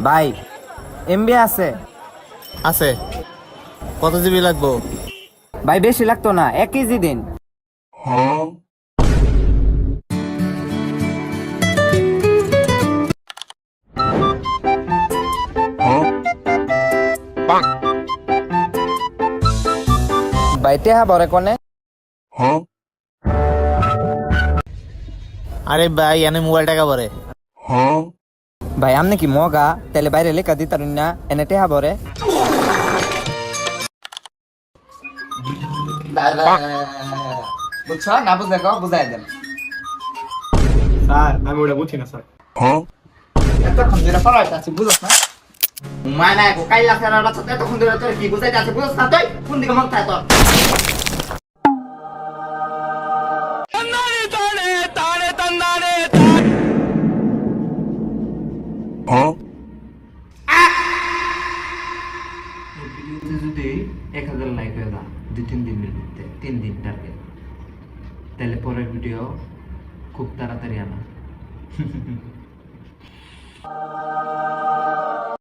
ভাই এমবি আছে? আছে। কত জিবি লাগবো? ভাই বেশি লাগতো না, 1 কেজি দিন। ভাই টেহা বরে কোনে? আরে ভাই এনে মোবাইল টাকা পরে। ভাই আমনে কি মগা? তাহলে বাইরে লেখা দিতারুন না, এনে টেহা বরে। বুঝছো না? বুঝলে বুঝাই দেন। স্যার আমি ওটা বুঝছি না স্যার। এতক্ষণ ধরে পড়াইতে আছি, বুঝছ না? মানে কাইলা ফেরার সাথে এতক্ষণ ধরে তোর কি বুঝাইতে আছে, বুঝছ না? তুই কোন দিকে মন চায় তোর? ভিডিওতে যদি 1000 লাইক হয়ে যায় 2-3 দিনের মধ্যে, 3 দিন টার্গেট, তাহলে পরের ভিডিও খুব তাড়াতাড়ি আনা।